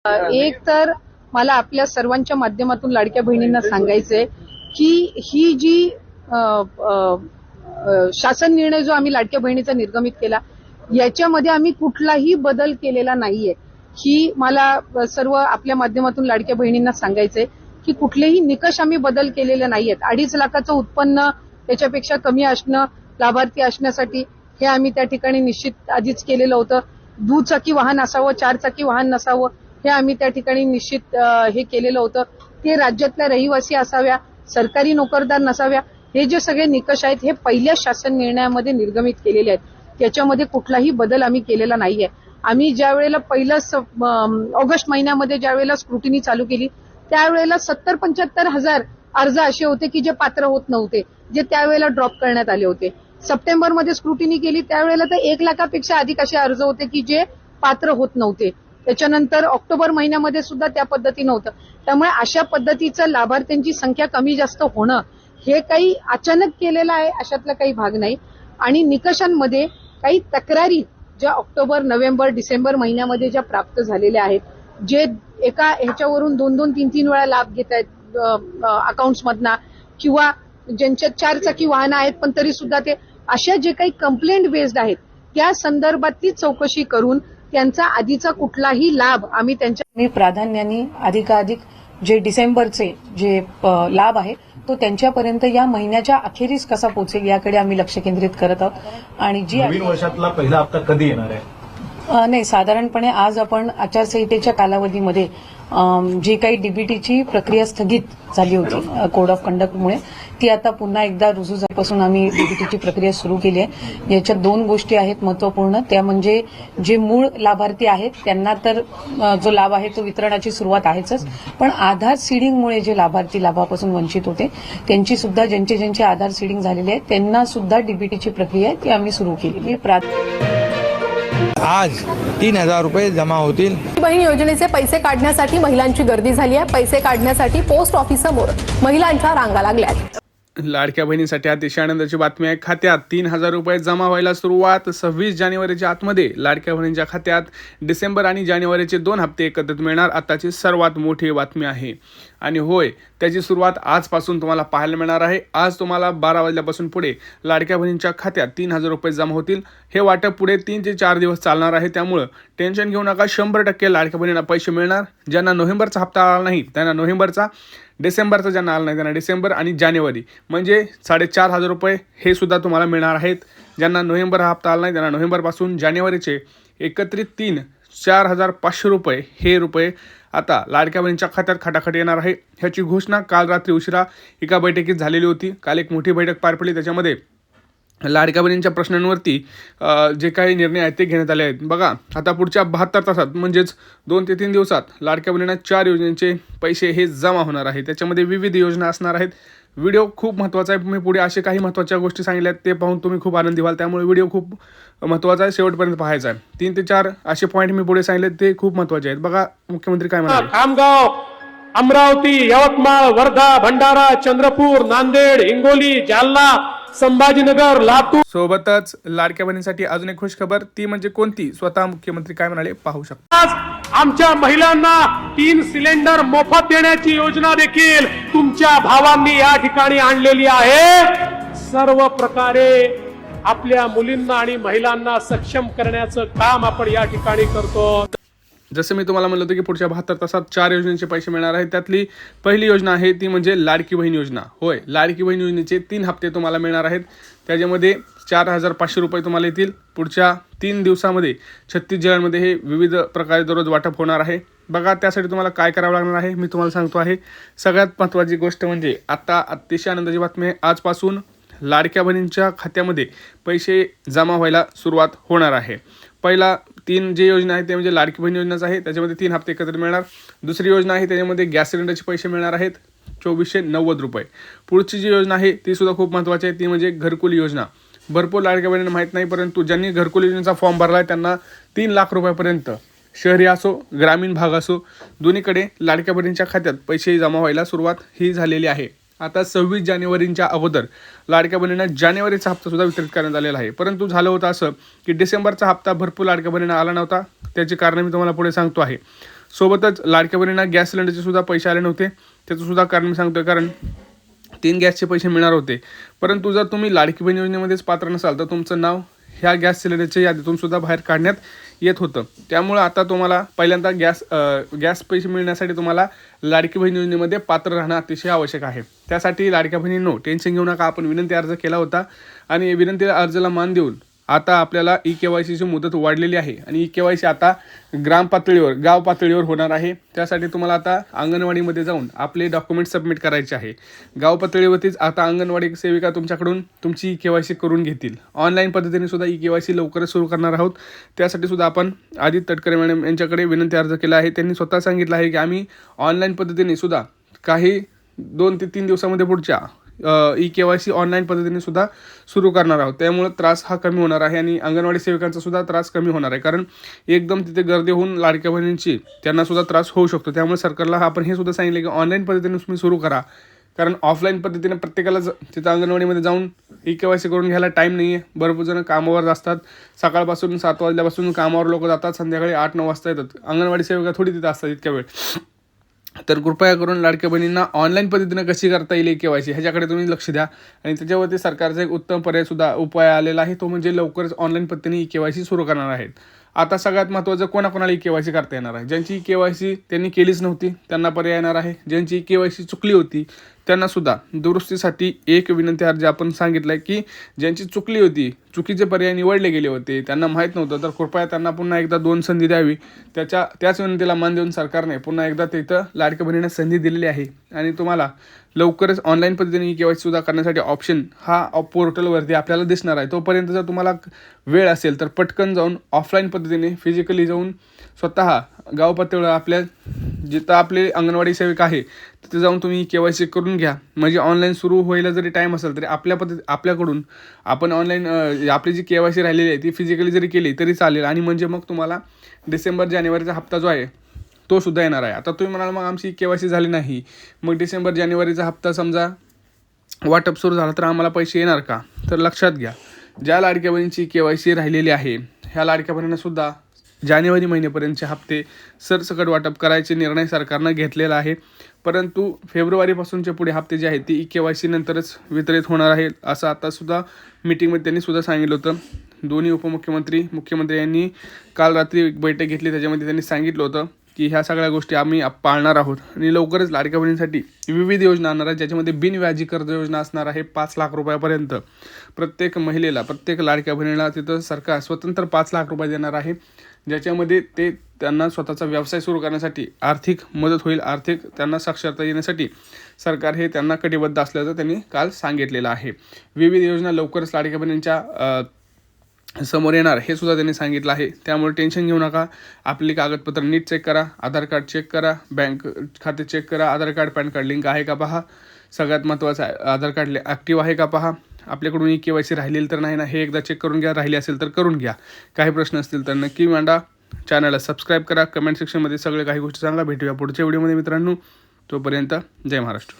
एक तर मला आपल्या सर्वांच्या माध्यमातून लाडक्या बहिणींना सांगायचंय की ही जी शासन निर्णय जो आम्ही लाडक्या बहिणीचा निर्गमित केला याच्यामध्ये आम्ही कुठलाही बदल केलेला नाहीये. ही मला सर्व आपल्या माध्यमातून लाडक्या बहिणींना सांगायचंय की कुठलेही निकष आम्ही बदल केलेले नाहीयेत. 2.5 लाखाचं उत्पन्न त्याच्यापेक्षा कमी असणं लाभार्थी असण्यासाठी हे आम्ही त्या ठिकाणी निश्चित आधीच केलेलं होतं. दुचाकी वाहन असावं, 4 चाकी वाहन नसावं हे आम्ही त्या ठिकाणी निश्चित हे केलेलं होतं. ते राज्यातल्या रहिवासी असाव्या, सरकारी नोकरदार नसाव्या. हे जे सगळे निकष आहेत हे पहिल्या शासन निर्णयामध्ये निर्गमित केलेले आहेत. त्याच्यामध्ये कुठलाही बदल आम्ही केलेला नाहीये. आम्ही ज्या वेळेला पहिलं ऑगस्ट महिन्यामध्ये ज्या वेळेला स्क्रुटिनी चालू केली त्यावेळेला 70-75 हजार अर्ज असे होते की जे पात्र होत नव्हते, जे त्यावेळेला ड्रॉप करण्यात आले होते. सप्टेंबरमध्ये स्क्रुटिनी केली त्यावेळेला तर 1 लाखापेक्षा अधिक असे अर्ज होते की जे पात्र होत नव्हते. त्याच्यानंतर ऑक्टोबर महिन्यामध्ये सुद्धा त्या पद्धतीनं होतं. त्यामुळे अशा पद्धतीचं लाभार्थ्यांची संख्या कमी जास्त होणं हे काही अचानक केलेलं आहे अशातला काही भाग नाही. आणि निकषांमध्ये काही तक्रारी ज्या ऑक्टोबर, नोव्हेंबर, डिसेंबर महिन्यामध्ये ज्या प्राप्त झालेल्या आहेत, जे एका ह्याच्यावरून 2-2, 3-3 वेळा लाभ घेत आहेत अकाउंट्समधना किंवा ज्यांच्या 4 चाकी वाहनं आहेत पण तरी सुद्धा ते अशा जे काही कंप्लेंट बेस्ड आहेत त्या संदर्भातली चौकशी करून त्यांचा आधीचा कुठलाही लाभ आम्ही त्यांच्या प्राधान्याने अधिकाधिक जे डिसेंबरचे जे लाभ आहे तो त्यांच्यापर्यंत या महिन्याच्या अखेरीस कसा पोहोचेल याकडे आम्ही लक्ष केंद्रित करत आहोत. आणि जी नवीन वर्षातला पहिला हप्ता कधी येणार आहे? नाही, साधारणपणे आज आपण आचारसंहितेच्या कालावधीमध्ये जी काही डीबीटीची प्रक्रिया स्थगित झाली होती कोड ऑफ कंडक्टमुळे ती आता पुन्हा एकदा रुजू झाल्यापासून आम्ही डीबीटीची प्रक्रिया सुरू केली आहे. याच्यात 2 गोष्टी आहेत महत्वपूर्ण. त्या म्हणजे जे मूळ लाभार्थी आहेत त्यांना तर जो लाभ आहे तो वितरणाची सुरुवात आहेच, पण आधार सीडिंगमुळे जे लाभार्थी लाभापासून वंचित होते त्यांची सुद्धा ज्यांचे आधार सीडिंग झालेले आहे त्यांना सुद्धा डीबीटीची प्रक्रिया आहे ती आम्ही सुरू केली. आज 3,000 रुपये जमा होतील. बहीण योजनेचे पैसे काढण्यासाठी महिलांची गर्दी झाली आहे. पैसे काढण्यासाठी पोस्ट ऑफिससमोर महिलांच्या रांगा लागल्या आहेत. लाडक्या बहिणीसाठी अतिशय आनंदाची बातमी आहे. खात्यात 3,000 रुपये जमा व्हायला सुरुवात. 26 जानेवारीच्या आतमध्ये लाडक्या बहिणींच्या खात्यात डिसेंबर आणि जानेवारीचे 2 हप्ते एकत्रित मिळणार. आताची सर्वात मोठी बातमी आहे. आणि होय, त्याची सुरुवात आजपासून तुम्हाला पाहायला मिळणार आहे. आज तुम्हाला 12 वाजल्यापासून पुढे लाडक्या बहिणींच्या खात्यात 3,000 रुपये जमा होतील. हे वाटप पुढे 3 ते 4 दिवस चालणार आहे. त्यामुळं टेन्शन घेऊ नका. 100% लाडक्या बहिणींना पैसे मिळणार. ज्यांना नोव्हेंबरचा हप्ता आला नाही त्यांना नोव्हेंबरचा, डिसेंबरचा ज्यांना आला नाही त्यांना डिसेंबर आणि जानेवारी म्हणजे 4,500 रुपये हे सुद्धा तुम्हाला मिळणार आहेत. ज्यांना नोव्हेंबर हा हप्ता आला नाही त्यांना नोव्हेंबरपासून जानेवारीचे एकत्रित 4,500 रुपये हे रुपये आता लाडक्या बहिणींच्या खात्यात खटाखट येणार आहे. ह्याची घोषणा काल रात्री उशिरा एका बैठकीत झालेली होती. काल एक मोठी बैठक पार पडली. त्याच्यामध्ये लाडक्या बहिणींच्या प्रश्नांवरती जे काही निर्णय आहेत ते घेण्यात आले आहेत. बघा, आता पुढच्या 72 तासात म्हणजेच 2 ते 3 दिवसात लाडक्या बहिणींना 4 योजनेचे पैसे हे जमा होणार आहेत. त्याच्यामध्ये विविध योजना असणार आहेत. व्हिडिओ खूप महत्त्वाचा आहे. मी पुढे असे काही महत्त्वाच्या गोष्टी सांगितल्या आहेत ते पाहून तुम्ही खूप आनंदी व्हाल. त्यामुळे व्हिडिओ खूप महत्त्वाचा आहे, शेवटपर्यंत पाहायचा आहे. 3 ते 4 असे पॉईंट मी पुढे सांगितले ते खूप महत्त्वाचे आहेत. बघा, मुख्यमंत्री काय म्हणाले. खामगाव, अमरावती, यवतमाळ, वर्धा, भंडारा, चंद्रपूर, नांदेड, हिंगोली, जालना, संभाजीनगर, लातूर सोबतच लाडक्या बहिणींसाठी अजून एक खुश खबर. ती म्हणजे कोणती? स्वतः मुख्यमंत्री काय म्हणाले पाहू शकता. आज आमच्या महिलांना 3 सिलेंडर मोफत देण्याची योजना देखील तुमच्या भावांनी या ठिकाणी आणलेली आहे. सर्व प्रकारे आपल्या मुलींना आणि महिलांना सक्षम करण्याचं काम आपण या ठिकाणी करतो. जसं मी तुम्हाला म्हणलं होतं की पुढच्या 72 तासात 4 योजनेचे पैसे मिळणार आहेत. त्यातली पहिली योजना आहे ती म्हणजे लाडकी बहीण योजना. होय, लाडकी बहीण योजनेचे 3 हप्ते तुम्हाला मिळणार आहेत. त्याच्यामध्ये 4,500 रुपये तुम्हाला येतील. पुढच्या 3 दिवसामध्ये 36 जिल्ह्यांमध्ये हे विविध प्रकारे दररोज वाटप होणार आहे. बघा, त्यासाठी तुम्हाला काय करावं लागणार आहे मी तुम्हाला सांगतो आहे. सगळ्यात महत्त्वाची गोष्ट म्हणजे आता अतिशय आनंदाची बातमी आहे. आजपासून लाडक्या बहिणींच्या खात्यामध्ये पैसे जमा व्हायला सुरुवात होणार आहे. पहिला 3 जी योजना आहे ते म्हणजे लाडकी बहीण योजनाच आहे. त्याच्यामध्ये 3 हप्ते एकत्रित मिळणार. दुसरी योजना आहे त्याच्यामध्ये गॅस सिलेंडरचे पैसे मिळणार आहेत 2,490 रुपये. पुढची जी योजना आहे ती सुद्धा खूप महत्त्वाची आहे. ती म्हणजे घरकुल योजना. भरपूर लाडक्या बहिणींना माहीत नाही, परंतु ज्यांनी घरकुल योजनेचा फॉर्म भरला आहे त्यांना 3 लाख रुपयापर्यंत शहरी असो ग्रामीण भाग असो दोन्हीकडे लाडक्या बहिणींच्या खात्यात पैसे जमा व्हायला सुरुवात ही झालेली आहे. आता 26 जानेवारीच्या अगोदर लाडक्या बहिणींना जानेवारीचा हप्ता सुद्धा वितरित करण्यात आलेला आहे. परंतु झालं होतं असं की डिसेंबरचा हप्ता भरपूर लाडक्या बहिणींना आला नव्हता. त्याची कारणं मी तुम्हाला पुढे सांगतो आहे. सोबतच लाडक्या बहिणींना गॅस सिलेंडरचे सुद्धा पैसे आले नव्हते. त्याचं सुद्धा कारण मी सांगतो, कारण 3 गॅसचे पैसे मिळणार होते. परंतु जर तुम्ही लाडकी बहीण योजनेमध्येच पात्र नसाल तर तुमचं नाव ह्या गॅस सिलेंडरच्या यादीतून सुद्धा बाहेर काढण्यात येत होतं. त्यामुळं आता तुम्हाला पहिल्यांदा गॅस पैसे मिळण्यासाठी तुम्हाला लाडकी बहीण योजनेमध्ये पात्र राहणं अतिशय आवश्यक आहे. त्यासाठी लाडक्या बहिणींनो टेन्शन घेऊ नका. आपण विनंती अर्ज केला होता आणि विनंती अर्जाला मान देऊन आता आपल्याला EKYCची मुदत वाढलेली आहे आणि EKYC आता ग्राम पातळीवर, गाव पातळीवर होणार आहे. त्यासाठी तुम्हाला आता अंगणवाडीमध्ये जाऊन आपले डॉक्युमेंट सबमिट करायचे आहे. गाव पातळीवरतीच आता अंगणवाडी सेविका तुमच्याकडून तुमची EKYC करून घेतील. ऑनलाईन पद्धतीने सुद्धा EKYC लवकरच सुरू करणार आहोत. त्यासाठी सुद्धा आपण आदित्य तटकरे मॅडम यांच्याकडे विनंती अर्ज केला आहे. त्यांनी स्वतः सांगितलं आहे की आम्ही ऑनलाईन पद्धतीने सुद्धा काही 2 ते 3 दिवसामध्ये पुढच्या EKYC ऑनलाईन पद्धतीने सुद्धा सुरू करणार आहोत. त्यामुळे त्रास हा कमी होणार आहे आणि अंगणवाडी सेविकांचा सुद्धा त्रास कमी होणार आहे. कारण एकदम तिथे गर्दी होऊन लाडक्या बहिणींची त्यांना सुद्धा त्रास होऊ शकतो. त्यामुळे सरकारला आपण हे सुद्धा सांगितले की ऑनलाईन पद्धतीने तुम्ही सुरू करा. कारण ऑफलाईन पद्धतीने प्रत्येकाला तिथं अंगणवाडीमध्ये जाऊन EKYC करून घ्यायला टाईम नाही आहे. भरपूर जण कामावर असतात. सकाळपासून 7 वाजल्यापासून कामावर लोक जातात, संध्याकाळी 8-9 वाजता येतात. अंगणवाडी सेविका थोडी तिथं असतात इतक्या वेळ. तर कृपया करून लाडक्या बहिणींना ऑनलाईन पद्धतीने कशी करता येईल EKYC ह्याच्याकडे तुम्ही लक्ष द्या. आणि त्याच्यावरती सरकारचा एक उत्तम उपाय आलेला आहे, तो म्हणजे लवकरच ऑनलाईन पद्धतीने EKYC सुरू करणार आहेत. आता सगळ्यात महत्त्वाचं कोणाकोणाला EKYC करता येणार आहे. ज्यांची EKYC त्यांनी केलीच नव्हती त्यांना पर्याय येणार आहे. ज्यांची EKYC चुकली होती त्यांना सुद्धा दुरुस्तीसाठी एक विनंती अर्ज आपण सांगितलं आहे की ज्यांची चुकली होती, चुकीचे पर्याय निवडले गेले होते, त्यांना माहीत नव्हतं, तर कृपया त्यांना पुन्हा एकदा 2 संधी द्यावी. त्याच विनंतीला मान देऊन सरकारने पुन्हा एकदा तिथं लाडक्या बहिणींना संधी दिलेली आहे. आणि तुम्हाला लवकरच ऑनलाईन पद्धतीने EKYC सुद्धा करण्यासाठी ऑप्शन हा पोर्टलवरती आपल्याला दिसणार आहे. तोपर्यंत जर तुम्हाला वेळ असेल तर पटकन जाऊन ऑफलाईन पद्धतीने फिजिकली जाऊन स्वतः गाव पातळीवर आपल्या जिथं आपले अंगणवाडी सेविका आहे तिथे जाऊन तुम्ही EKYC करून घ्या. म्हणजे ऑनलाईन सुरू व्हायला जरी टाईम असेल तरी आपल्याकडून आपण ऑनलाईन आपली जी KYC राहिलेली आहे ती फिजिकली जरी केली तरी चालेल. आणि म्हणजे मग तुम्हाला डिसेंबर-जानेवारीचा हप्ता जो आहे तो सुद्धा येणार आहे. आता तुम्ही म्हणाल मग आमची EKYC झाली नाही, मग डिसेंबर-जानेवारीचा हप्ता समजा वाटप सुरू झाला तर आम्हाला पैसे येणार का? तर लक्षात घ्या, ज्या लाडक्या बहिणींची KYC राहिलेली आहे ह्या लाडक्या बहिणींना सुद्धा जानेवारी महिन्यापर्यंतचे हप्ते सरसकट वाटप करायचे निर्णय सरकारनं घेतलेला आहे. परंतु फेब्रुवारीपासूनचे पुढे हप्ते जे आहेत ते EKYC नंतरच वितरित होणार आहेत असं आतासुद्धा मीटिंगमध्ये त्यांनी सुद्धा सांगितलं होतं. दोन्ही उपमुख्यमंत्री, मुख्यमंत्री यांनी काल रात्री एक बैठक घेतली. त्याच्यामध्ये त्यांनी सांगितलं होतं की ह्या सगळ्या गोष्टी आम्ही पाळणार आहोत आणि लवकरच लाडक्या बहिणींसाठी विविध योजना आणणार आहेत, ज्याच्यामध्ये बिनव्याजी कर्ज योजना असणार आहे 5 लाख रुपयापर्यंत. प्रत्येक महिलेला, प्रत्येक लाडक्या बहिणीला तिथं सरकार स्वतंत्र 5 लाख रुपये देणार आहे, ज्याच्यामध्ये ते त्यांना स्वतःचा व्यवसाय सुरू करण्यासाठी आर्थिक मदत होईल. आर्थिक त्यांना साक्षरता येण्यासाठी सरकार हे त्यांना कटिबद्ध असल्याचं त्यांनी काल सांगितलेलं आहे. विविध योजना लवकरच लाडक्या बहिणींच्या समोर येणार हे सुद्धा त्यांनी सांगितलं आहे. त्यामुळे टेन्शन घेऊ नका. आपली कागदपत्र नीट चेक करा, आधार कार्ड चेक करा, बँक खाते चेक करा, आधार कार्ड पॅन कार्ड लिंक आहे का पहा. सगळ्यात महत्त्वाचं आहे आधार कार्ड ॲक्टिव्ह आहे का पहा. आपल्याकडून EKYC राहिलेली तर नाही ना हे एकदा चेक करून घ्या. राहिली असेल तर करून घ्या. काही प्रश्न असतील तर नक्की मांडा. चॅनलला सबस्क्राईब करा. कमेंट सेक्शनमध्ये सगळे काही गोष्टी सांगा. भेटूया पुढच्या व्हिडिओमध्ये मित्रांनो. तोपर्यंत जय महाराष्ट्र.